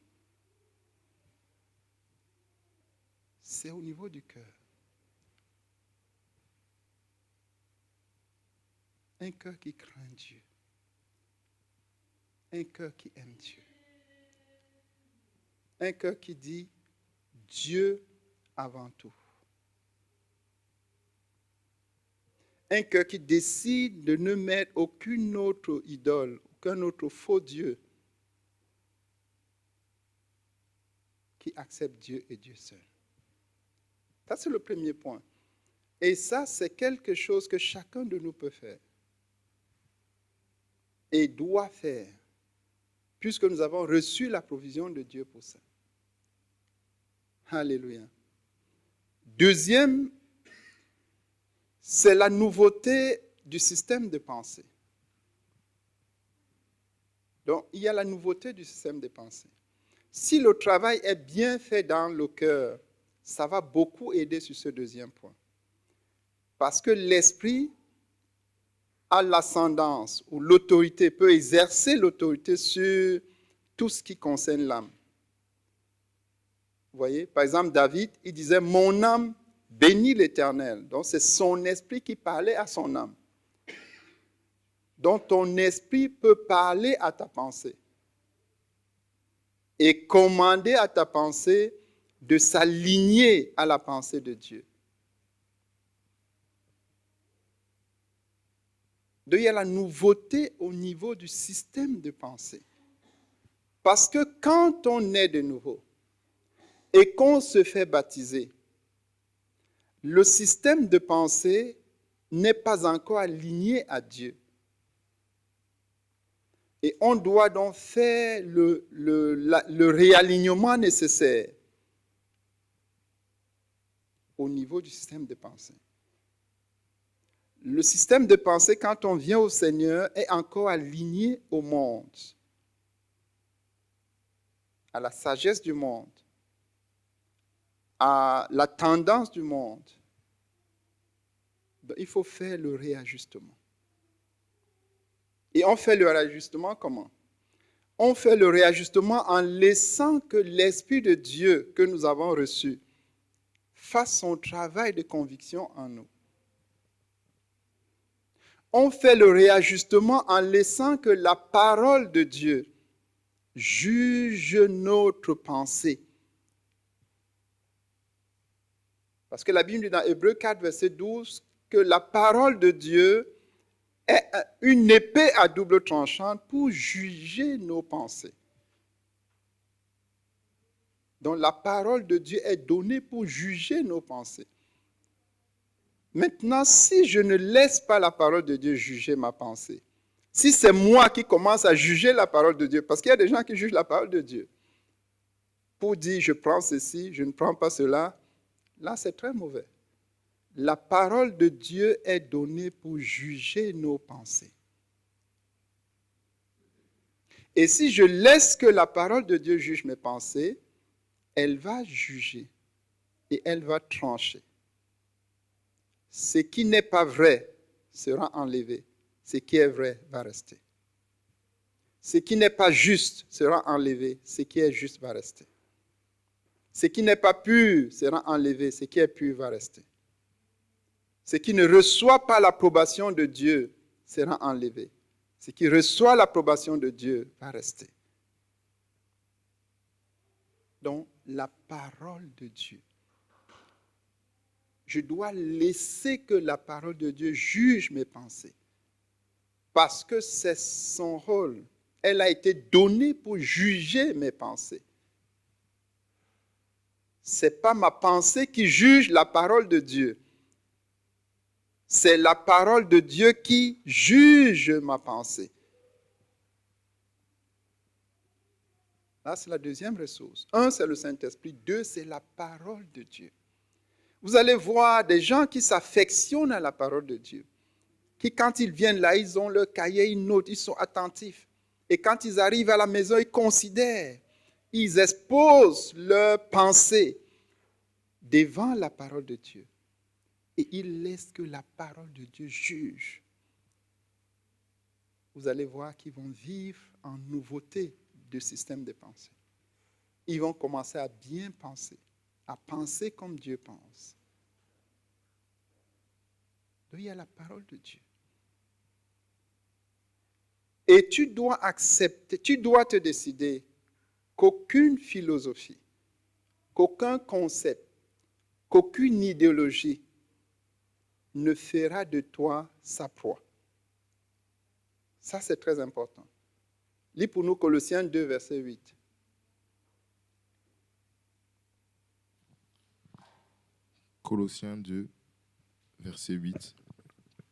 C'est au niveau du cœur. Un cœur qui craint Dieu. Un cœur qui aime Dieu. Un cœur qui dit Dieu avant tout. Un cœur qui décide de ne mettre aucune autre idole, aucun autre faux Dieu, qui accepte Dieu et Dieu seul. Ça, c'est le premier point. Et ça, c'est quelque chose que chacun de nous peut faire. Et doit faire, puisque nous avons reçu la provision de Dieu pour ça. Alléluia. Deuxième, c'est la nouveauté du système de pensée. Donc, il y a la nouveauté du système de pensée. Si le travail est bien fait dans le cœur, ça va beaucoup aider sur ce deuxième point. Parce que l'esprit a l'ascendance ou l'autorité, peut exercer l'autorité sur tout ce qui concerne l'âme. Vous voyez, par exemple, David, il disait « Mon âme bénit l'Éternel ». Donc, c'est son esprit qui parlait à son âme. Donc, ton esprit peut parler à ta pensée et commander à ta pensée de s'aligner à la pensée de Dieu. Donc, il y a la nouveauté au niveau du système de pensée. Parce que quand on est de nouveau et qu'on se fait baptiser, le système de pensée n'est pas encore aligné à Dieu. Et on doit donc faire le réalignement nécessaire au niveau du système de pensée. Le système de pensée, quand on vient au Seigneur, est encore aligné au monde, à la sagesse du monde, à la tendance du monde. Donc, il faut faire le réajustement. Et on fait le réajustement comment? On fait le réajustement en laissant que l'Esprit de Dieu que nous avons reçu fasse son travail de conviction en nous. On fait le réajustement en laissant que la parole de Dieu juge notre pensée. Parce que la Bible dit dans Hébreux 4, verset 12, que la parole de Dieu est une épée à double tranchant pour juger nos pensées. Donc la parole de Dieu est donnée pour juger nos pensées. Maintenant, si je ne laisse pas la parole de Dieu juger ma pensée, si c'est moi qui commence à juger la parole de Dieu, parce qu'il y a des gens qui jugent la parole de Dieu, pour dire je prends ceci, je ne prends pas cela, là c'est très mauvais. La parole de Dieu est donnée pour juger nos pensées. Et si je laisse que la parole de Dieu juge mes pensées, elle va juger et elle va trancher. Ce qui n'est pas vrai sera enlevé. Ce qui est vrai va rester. Ce qui n'est pas juste sera enlevé. Ce qui est juste va rester. Ce qui n'est pas pur sera enlevé. Ce qui est pur va rester. Ce qui ne reçoit pas l'approbation de Dieu sera enlevé. Ce qui reçoit l'approbation de Dieu va rester. Donc, la parole de Dieu. Je dois laisser que la parole de Dieu juge mes pensées. Parce que c'est son rôle. Elle a été donnée pour juger mes pensées. Ce n'est pas ma pensée qui juge la parole de Dieu. C'est la parole de Dieu qui juge ma pensée. Là, c'est la deuxième ressource. Un, c'est le Saint-Esprit. Deux, c'est la parole de Dieu. Vous allez voir des gens qui s'affectionnent à la parole de Dieu, qui quand ils viennent là, ils ont leur cahier, ils notent, ils sont attentifs. Et quand ils arrivent à la maison, ils considèrent, ils exposent leurs pensées devant la parole de Dieu. Et ils laissent que la parole de Dieu juge. Vous allez voir qu'ils vont vivre en nouveauté de système de pensée. Ils vont commencer à bien penser, à penser comme Dieu pense. Donc, il y a la parole de Dieu. Et tu dois accepter, tu dois te décider qu'aucune philosophie, qu'aucun concept, qu'aucune idéologie ne fera de toi sa proie. Ça, c'est très important. Lis pour nous Colossiens 2, verset 8. Colossiens 2, verset 8.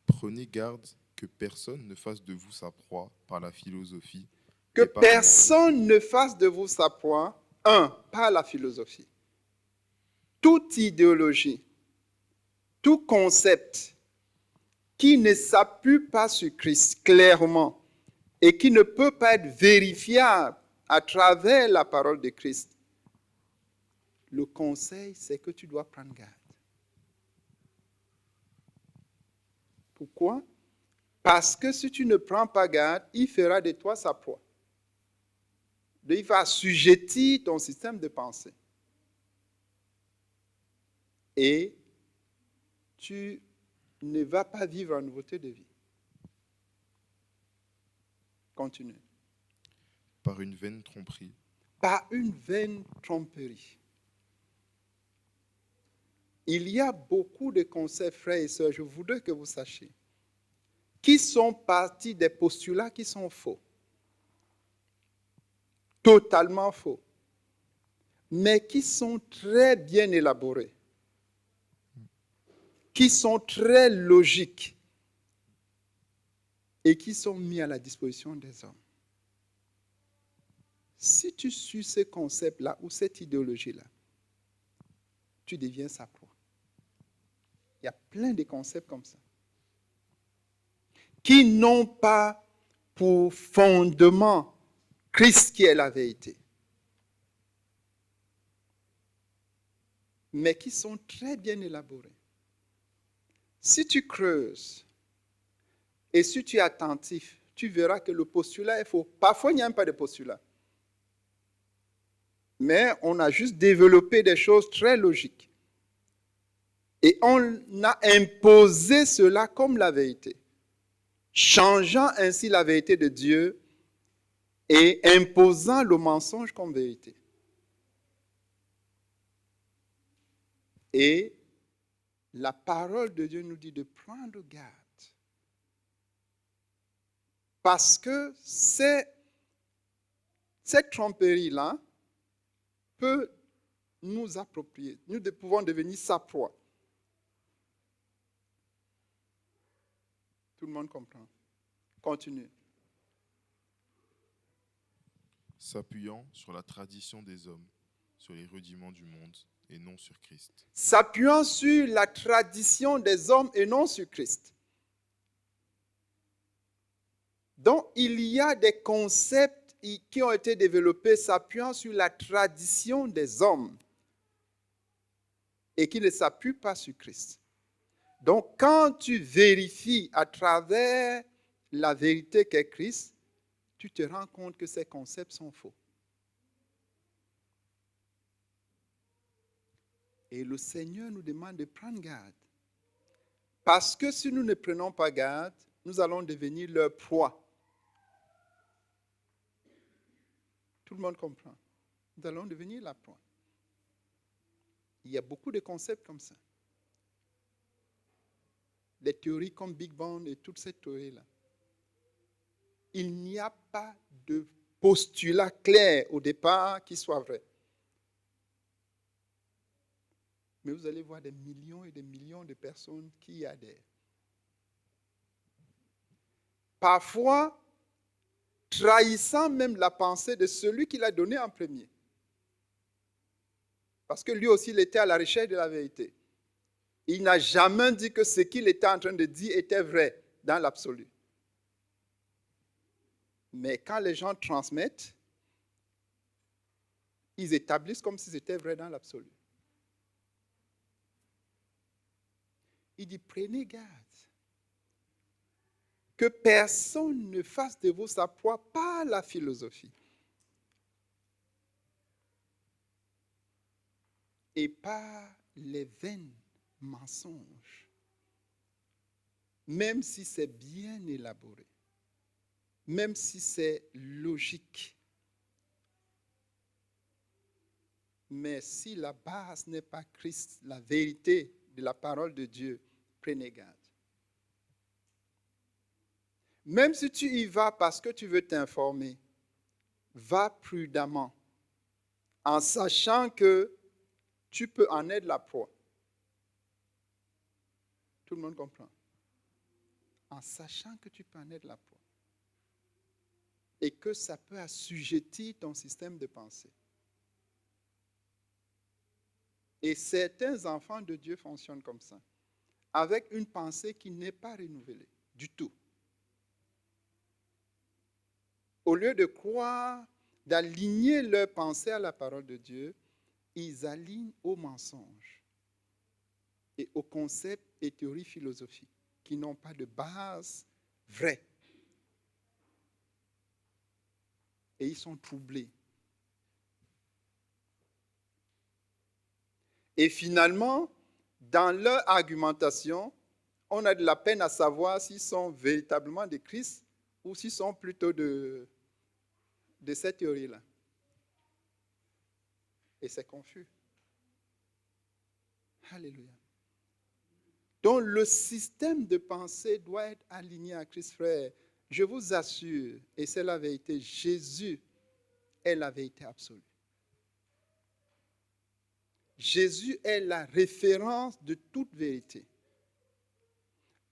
Prenez garde que personne ne fasse de vous sa proie par la philosophie. Que et par personne ne fasse de vous sa proie, par la philosophie. toute idéologie, tout concept qui ne s'appuie pas sur Christ clairement et qui ne peut pas être vérifiable à travers la parole de Christ, le conseil, c'est que tu dois prendre garde. Pourquoi? Parce que si tu ne prends pas garde, il fera de toi sa proie. Il va assujettir ton système de pensée. Et tu ne vas pas vivre en nouveauté de vie. Continue. Par une vaine tromperie. Par une vaine tromperie. Il y a beaucoup de concepts, frères et sœurs, je voudrais que vous sachiez, qui sont partis des postulats qui sont faux. Totalement faux. Mais qui sont très bien élaborés. Qui sont très logiques. Et qui sont mis à la disposition des hommes. Si tu suis ce concept-là ou cette idéologie-là, tu deviens sa proie. Il y a plein de concepts comme ça. Qui n'ont pas pour fondement Christ qui est la vérité. Mais qui sont très bien élaborés. Si tu creuses et si tu es attentif, tu verras que le postulat est faux. Parfois, il n'y a même pas de postulat. Mais on a juste développé des choses très logiques. Et on a imposé cela comme la vérité, changeant ainsi la vérité de Dieu et imposant le mensonge comme vérité. Et la parole de Dieu nous dit de prendre garde. Parce que cette tromperie-là peut nous approprier. Nous pouvons devenir sa proie. Tout le monde comprend. Continue. S'appuyant sur la tradition des hommes, sur les rudiments du monde et non sur Christ. S'appuyant sur la tradition des hommes et non sur Christ. Donc, il y a des concepts qui ont été développés s'appuyant sur la tradition des hommes et qui ne s'appuient pas sur Christ. Donc, quand tu vérifies à travers la vérité qu'est Christ, tu te rends compte que ces concepts sont faux. Et le Seigneur nous demande de prendre garde. Parce que si nous ne prenons pas garde, nous allons devenir leur proie. Tout le monde comprend. Nous allons devenir la proie. Il y a beaucoup de concepts comme ça. Des théories comme Big Bang et toutes ces théories-là. Il n'y a pas de postulat clair au départ qui soit vrai. Mais vous allez voir des millions et des millions de personnes qui y adhèrent. Parfois, trahissant même la pensée de celui qui l'a donné en premier. Parce que lui aussi, il était à la recherche de la vérité. Il n'a jamais dit que ce qu'il était en train de dire était vrai dans l'absolu. Mais quand les gens transmettent, ils établissent comme si c'était vrai dans l'absolu. Il dit, prenez garde que personne ne fasse de vous sa proie par la philosophie et par les vains mensonges, même si c'est bien élaboré, même si c'est logique. Mais si la base n'est pas Christ, la vérité de la parole de Dieu, prenez garde. Même si tu y vas parce que tu veux t'informer, va prudemment, en sachant que tu peux en être la proie. Tout le monde comprend. En sachant que tu peux en être la proie. Et que ça peut assujettir ton système de pensée. Et certains enfants de Dieu fonctionnent comme ça, avec une pensée qui n'est pas renouvelée du tout. Au lieu de croire, d'aligner leur pensée à la parole de Dieu, ils alignent aux mensonges et aux concepts et théories philosophiques qui n'ont pas de base vraie. Et ils sont troublés. Et finalement, dans leur argumentation, on a de la peine à savoir s'ils sont véritablement des Christ ou s'ils sont plutôt de cette théorie-là. Et c'est confus. Alléluia. Donc le système de pensée doit être aligné à Christ, frère. Je vous assure, et c'est la vérité, Jésus est la vérité absolue. Jésus est la référence de toute vérité.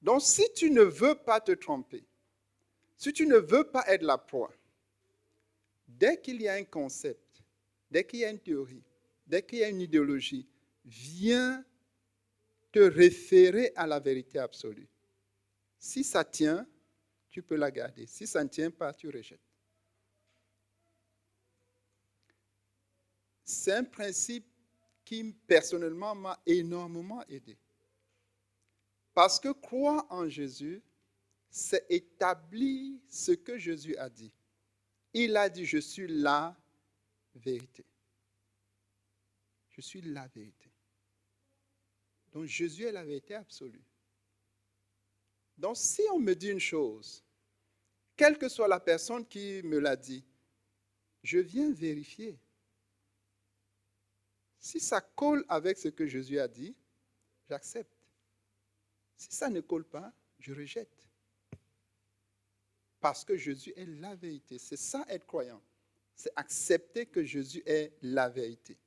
Donc si tu ne veux pas te tromper, si tu ne veux pas être la proie, dès qu'il y a un concept, dès qu'il y a une théorie, dès qu'il y a une idéologie, viens te référer à la vérité absolue. Si ça tient, tu peux la garder. Si ça ne tient pas, tu rejettes. C'est un principe qui, personnellement, m'a énormément aidé. Parce que croire en Jésus, c'est établir ce que Jésus a dit. Il a dit, je suis la vérité. Je suis la vérité. Donc Jésus est la vérité absolue. Donc si on me dit une chose, quelle que soit la personne qui me l'a dit, je viens vérifier. Si ça colle avec ce que Jésus a dit, j'accepte. Si ça ne colle pas, je rejette. Parce que Jésus est la vérité. C'est ça être croyant. C'est accepter que Jésus est la vérité.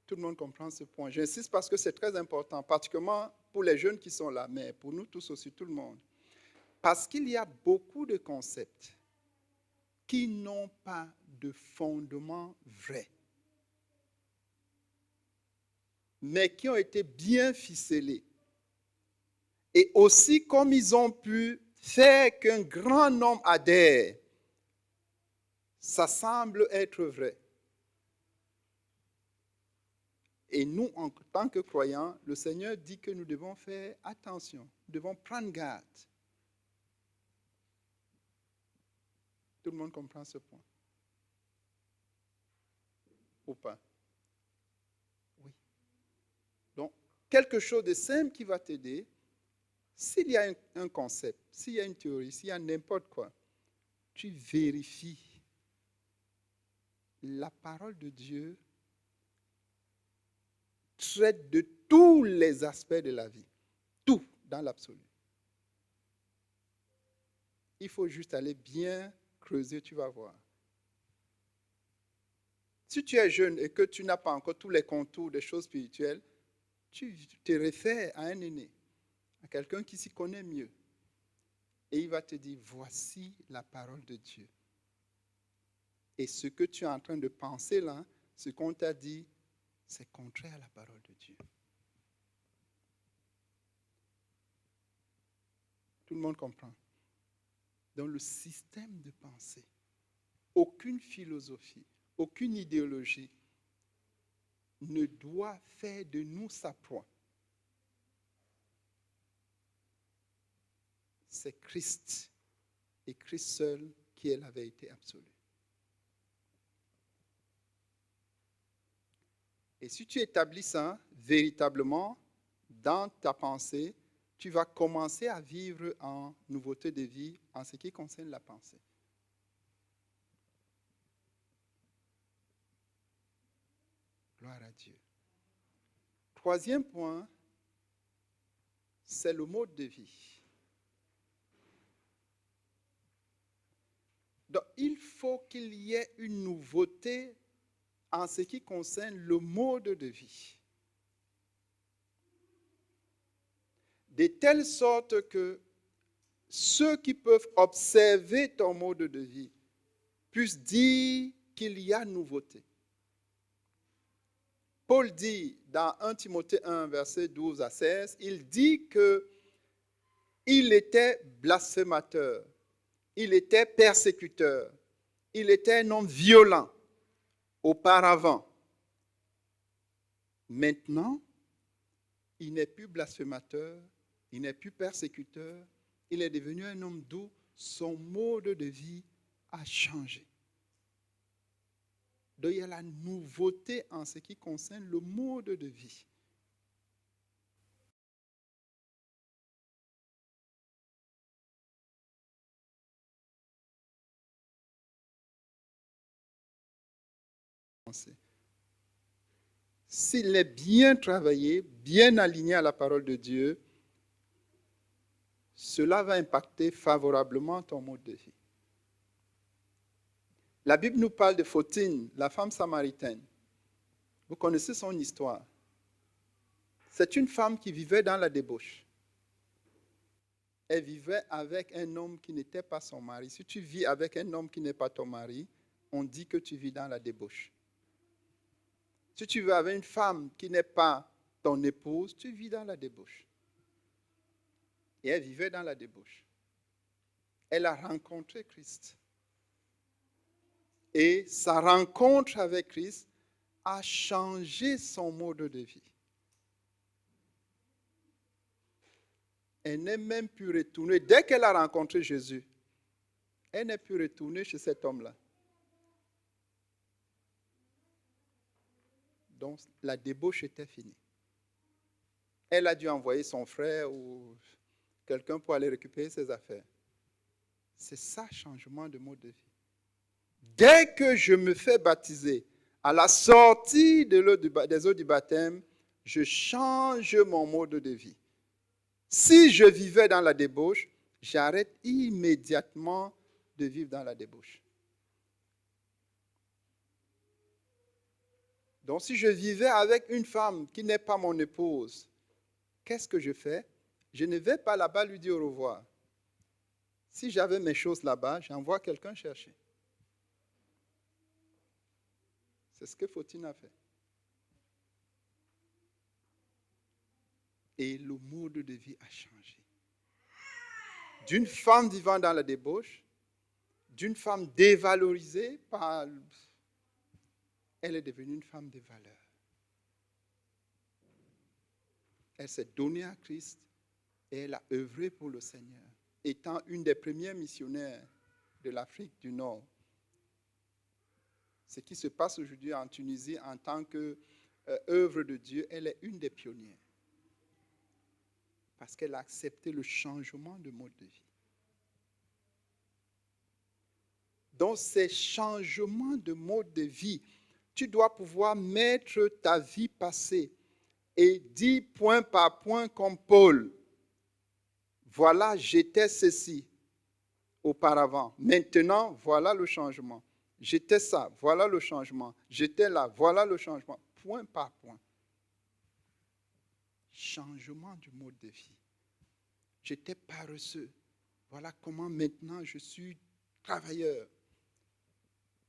Tout le monde comprend ce point. J'insiste parce que c'est très important, particulièrement pour les jeunes qui sont là, mais pour nous tous aussi, tout le monde. Parce qu'il y a beaucoup de concepts qui n'ont pas de fondement vrai, mais qui ont été bien ficelés. Et aussi, comme ils ont pu faire qu'un grand nombre adhère, ça semble être vrai. Et nous, en tant que croyants, le Seigneur dit que nous devons faire attention, nous devons prendre garde. Tout le monde comprend ce point? Ou pas? Oui. Donc, quelque chose de simple qui va t'aider, s'il y a un concept, s'il y a une théorie, s'il y a n'importe quoi, tu vérifies. La parole de Dieu traite de tous les aspects de la vie. Tout, dans l'absolu. Il faut juste aller bien creuser, tu vas voir. Si tu es jeune et que tu n'as pas encore tous les contours des choses spirituelles, tu te réfères à un aîné, à quelqu'un qui s'y connaît mieux. Et il va te dire, voici la parole de Dieu. Et ce que tu es en train de penser là, ce qu'on t'a dit, c'est contraire à la parole de Dieu. Tout le monde comprend. Dans le système de pensée, aucune philosophie, aucune idéologie ne doit faire de nous sa proie. C'est Christ et Christ seul qui est la vérité absolue. Et si tu établis ça véritablement dans ta pensée, tu vas commencer à vivre en nouveauté de vie en ce qui concerne la pensée. Gloire à Dieu. Troisième point, c'est le mode de vie. Donc, il faut qu'il y ait une nouveauté en ce qui concerne le mode de vie. De telle sorte que ceux qui peuvent observer ton mode de vie puissent dire qu'il y a nouveauté. Paul dit dans 1 Timothée 1, verset 12 à 16, il dit qu'il était blasphémateur, il était persécuteur, il était un homme violent auparavant. Maintenant, il n'est plus blasphémateur, il n'est plus persécuteur, il est devenu un homme doux, son mode de vie a changé. Donc il y a la nouveauté en ce qui concerne le mode de vie. S'il est bien travaillé, bien aligné à la parole de Dieu, cela va impacter favorablement ton mode de vie. La Bible nous parle de Photine, la femme samaritaine. Vous connaissez son histoire. C'est une femme qui vivait dans la débauche. Elle vivait avec un homme qui n'était pas son mari. Si tu vis avec un homme qui n'est pas ton mari, on dit que tu vis dans la débauche. Si tu vis avec une femme qui n'est pas ton épouse, tu vis dans la débauche. Et elle vivait dans la débauche. Elle a rencontré Christ. Et sa rencontre avec Christ a changé son mode de vie. Elle n'est même plus retournée. Dès qu'elle a rencontré Jésus, elle n'est plus retournée chez cet homme-là. Donc, la débauche était finie. Elle a dû envoyer son frère ou quelqu'un pour aller récupérer ses affaires. C'est ça, changement de mode de vie. Dès que je me fais baptiser, à la sortie des eaux du baptême, je change mon mode de vie. Si je vivais dans la débauche, j'arrête immédiatement de vivre dans la débauche. Donc si je vivais avec une femme qui n'est pas mon épouse, qu'est-ce que je fais? Je ne vais pas là-bas lui dire au revoir. Si j'avais mes choses là-bas, j'envoie quelqu'un chercher. C'est ce que Photine a fait. Et le mode de vie a changé. D'une femme vivant dans la débauche, d'une femme dévalorisée, elle est devenue une femme de valeur. Elle s'est donnée à Christ et elle a œuvré pour le Seigneur, étant une des premières missionnaires de l'Afrique du Nord. Ce qui se passe aujourd'hui en Tunisie en tant qu'œuvre de Dieu, elle est une des pionnières. Parce qu'elle a accepté le changement de mode de vie. Dans ces changements de mode de vie, tu dois pouvoir mettre ta vie passée et dire point par point comme Paul. Voilà, j'étais ceci auparavant. Maintenant, voilà le changement. J'étais ça, voilà le changement. J'étais là, voilà le changement. Point par point. Changement du mode de vie. J'étais paresseux. Voilà comment maintenant je suis travailleur.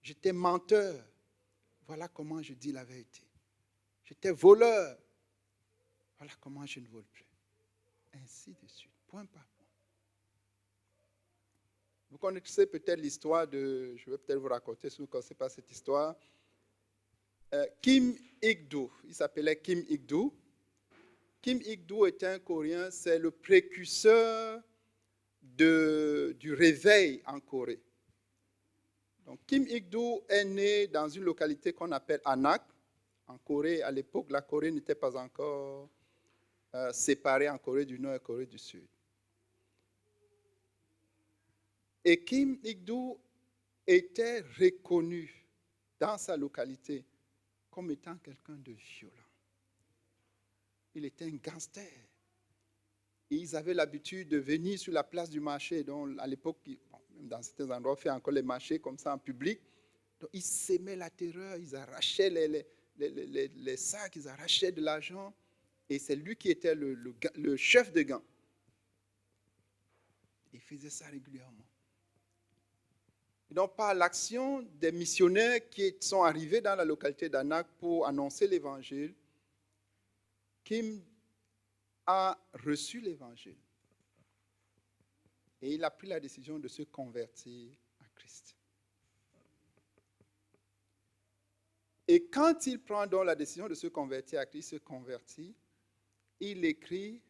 J'étais menteur. Voilà comment je dis la vérité. J'étais voleur. Voilà comment je ne vole plus. Ainsi de suite, point par point. Vous connaissez peut-être l'histoire de, je vais peut-être vous raconter si vous ne connaissez pas cette histoire. Kim Ik-doo, il s'appelait Kim Ik-doo. Kim Ik-doo était un Coréen, c'est le précurseur du réveil en Corée. Donc, Kim Ik-doo est né dans une localité qu'on appelle Anak. En Corée, à l'époque, la Corée n'était pas encore séparée en Corée du Nord et Corée du Sud. Et Kim Ik-doo était reconnu dans sa localité comme étant quelqu'un de violent. Il était un gangster. Et ils avaient l'habitude de venir sur la place du marché, dont à l'époque, même dans certains endroits, on fait encore les marchés comme ça en public. Donc, ils semaient la terreur, ils arrachaient les sacs, ils arrachaient de l'argent. Et c'est lui qui était le chef de gang. Il faisait ça régulièrement. Et donc, par l'action des missionnaires qui sont arrivés dans la localité d'Anak pour annoncer l'évangile, Kim a reçu l'évangile. Et il a pris la décision de se convertir à Christ. Et quand il prend donc la décision de se convertir à Christ, il se convertit, il écrit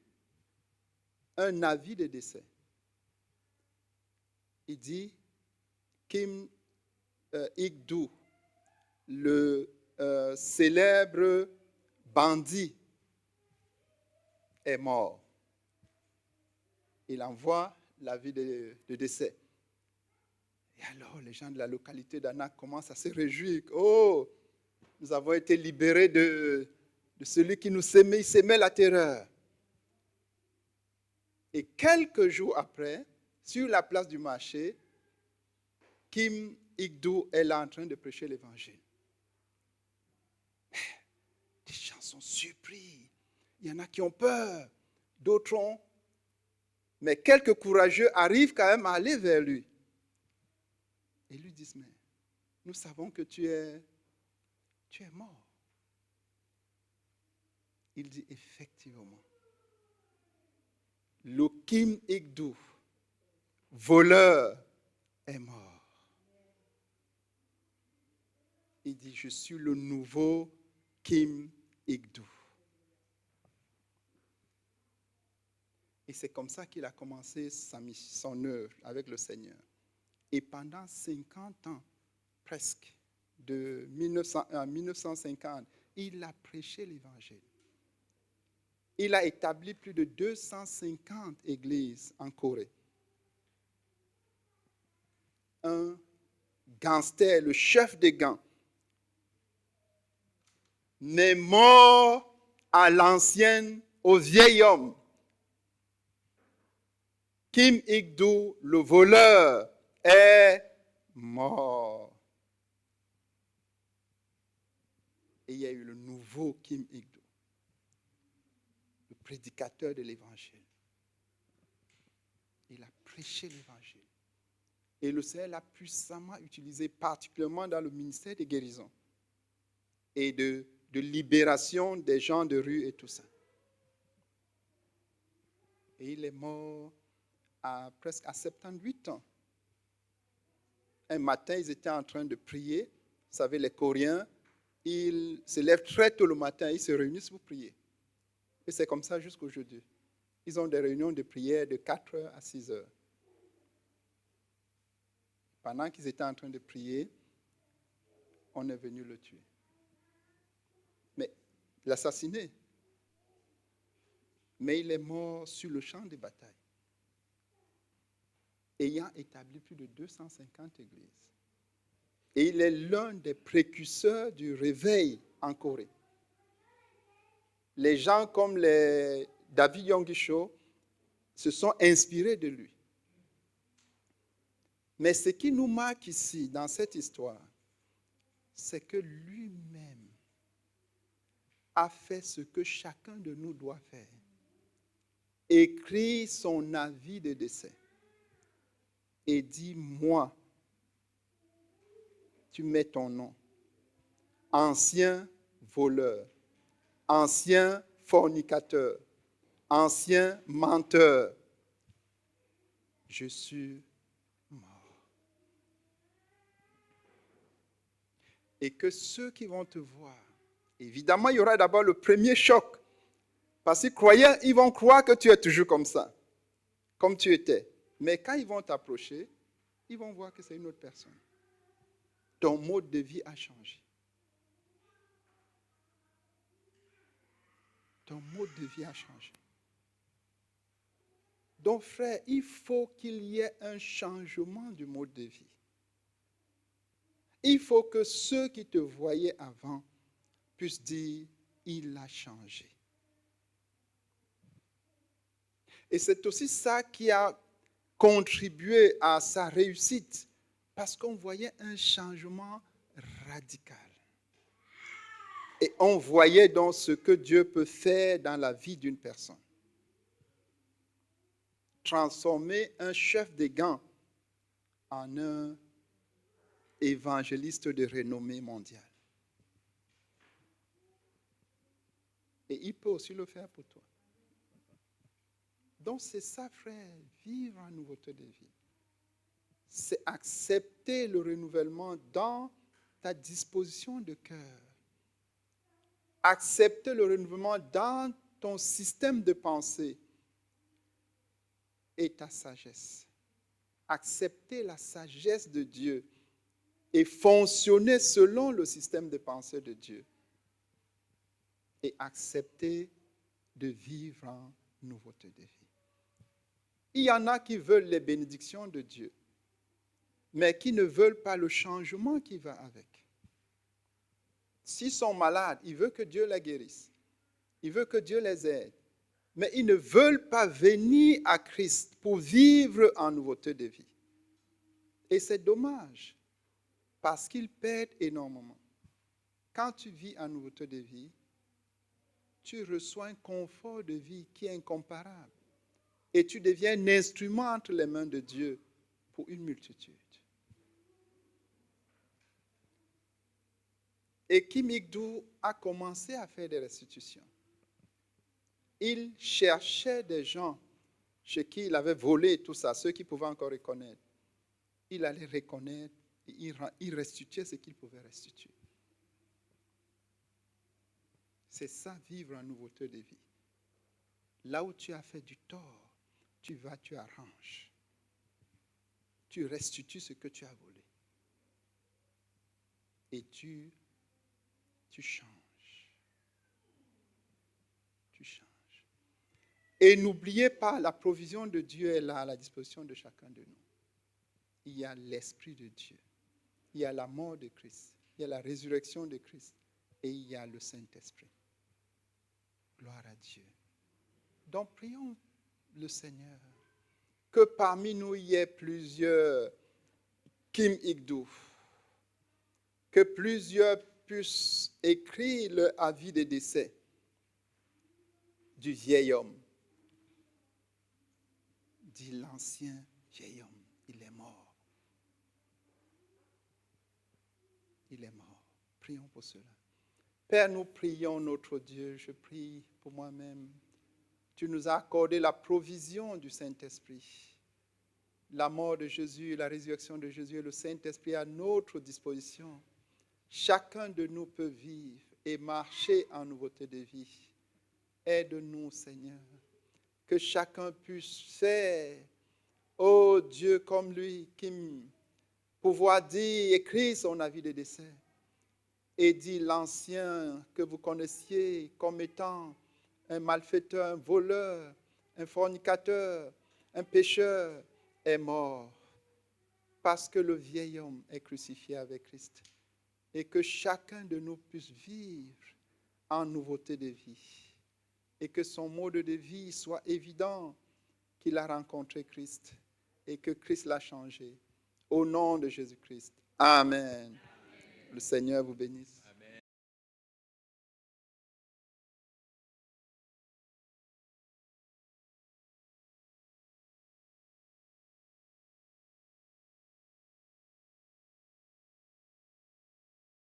un avis de décès. Il dit, Kim Ik-doo, le célèbre bandit, est mort. Il envoie l'avis de décès. Et alors, les gens de la localité d'Anak commencent à se réjouir. Oh, nous avons été libérés de celui qui nous sémait, il sémait la terreur. Et quelques jours après, sur la place du marché, Kim Ik-doo est là en train de prêcher l'évangile. Les gens sont surpris. Il y en a qui ont peur, d'autres ont. Mais quelques courageux arrivent quand même à aller vers lui. Et lui disent, mais nous savons que tu es mort. Il dit, effectivement, le Kim Ik-doo, voleur, est mort. Il dit, je suis le nouveau Kim Ik-doo. Et c'est comme ça qu'il a commencé son œuvre avec le Seigneur. Et pendant 50 ans, presque, de 1901 à 1950, il a prêché l'évangile. Il a établi plus de 250 églises en Corée. Un gangster, le chef des gangs, n'est mort à l'ancienne, au vieil homme. Kim Ik-doo, le voleur, est mort. Et il y a eu le nouveau Kim Ik-doo, le prédicateur de l'évangile. Il a prêché l'évangile. Et le Seigneur l'a puissamment utilisé, particulièrement dans le ministère de guérison et de libération des gens de rue et tout ça. Et il est mort presque à 78 ans. Un matin, ils étaient en train de prier. Vous savez, les Coréens, ils se lèvent très tôt le matin, ils se réunissent pour prier. Et c'est comme ça jusqu'à aujourd'hui. Ils ont des réunions de prière de 4h à 6h. Pendant qu'ils étaient en train de prier, on est venu le tuer. Mais l'assassiner. Mais il est mort sur le champ de bataille, ayant établi plus de 250 églises. Et il est l'un des précurseurs du réveil en Corée. Les gens comme les David Yonggi-cho se sont inspirés de lui. Mais ce qui nous marque ici, dans cette histoire, c'est que lui-même a fait ce que chacun de nous doit faire. Écrit son avis de décès. Et dit, moi, tu mets ton nom. Ancien voleur, ancien fornicateur, ancien menteur. Je suis mort. Et que ceux qui vont te voir, évidemment, il y aura d'abord le premier choc. Parce que croyants, ils vont croire que tu es toujours comme ça, comme tu étais. Mais quand ils vont t'approcher, ils vont voir que c'est une autre personne. Ton mode de vie a changé. Ton mode de vie a changé. Donc, frère, il faut qu'il y ait un changement du mode de vie. Il faut que ceux qui te voyaient avant puissent dire, il a changé. Et c'est aussi ça qui a contribué à sa réussite, parce qu'on voyait un changement radical. Et on voyait donc ce que Dieu peut faire dans la vie d'une personne. Transformer un chef de gang en un évangéliste de renommée mondiale. Et il peut aussi le faire pour toi. Donc c'est ça, frère, vivre en nouveauté de vie. C'est accepter le renouvellement dans ta disposition de cœur. Accepter le renouvellement dans ton système de pensée et ta sagesse. Accepter la sagesse de Dieu et fonctionner selon le système de pensée de Dieu. Et accepter de vivre en nouveauté de vie. Il y en a qui veulent les bénédictions de Dieu, mais qui ne veulent pas le changement qui va avec. S'ils sont malades, ils veulent que Dieu les guérisse. Ils veulent que Dieu les aide. Mais ils ne veulent pas venir à Christ pour vivre en nouveauté de vie. Et c'est dommage, parce qu'ils perdent énormément. Quand tu vis en nouveauté de vie, tu reçois un confort de vie qui est incomparable. Et tu deviens un instrument entre les mains de Dieu pour une multitude. Et Kim Ik-doo a commencé à faire des restitutions. Il cherchait des gens chez qui il avait volé tout ça, ceux qui pouvaient encore reconnaître. Il allait reconnaître et il restituait ce qu'il pouvait restituer. C'est ça, vivre en nouveauté de vie. Là où tu as fait du tort, tu vas, tu arranges. Tu restitues ce que tu as volé. Et tu changes. Tu changes. Et n'oubliez pas, la provision de Dieu est là à la disposition de chacun de nous. Il y a l'Esprit de Dieu. Il y a la mort de Christ. Il y a la résurrection de Christ. Et il y a le Saint-Esprit. Gloire à Dieu. Donc, prions le Seigneur. Que parmi nous, il y ait plusieurs Kim Ik-doo. Que plusieurs puissent écrire leur avis de décès du vieil homme. Dit l'ancien vieil homme, il est mort. Il est mort. Prions pour cela. Père, nous prions notre Dieu. Je prie pour moi-même. Tu nous as accordé la provision du Saint-Esprit. La mort de Jésus, la résurrection de Jésus et le Saint-Esprit à notre disposition. Chacun de nous peut vivre et marcher en nouveauté de vie. Aide-nous, Seigneur, que chacun puisse faire, oh Dieu, comme lui, qui pouvoir dire, écrire son avis de décès et dire l'ancien que vous connaissiez comme étant un malfaiteur, un voleur, un fornicateur, un pécheur est mort parce que le vieil homme est crucifié avec Christ. Et que chacun de nous puisse vivre en nouveauté de vie. Et que son mode de vie soit évident qu'il a rencontré Christ et que Christ l'a changé. Au nom de Jésus-Christ. Amen. Le Seigneur vous bénisse.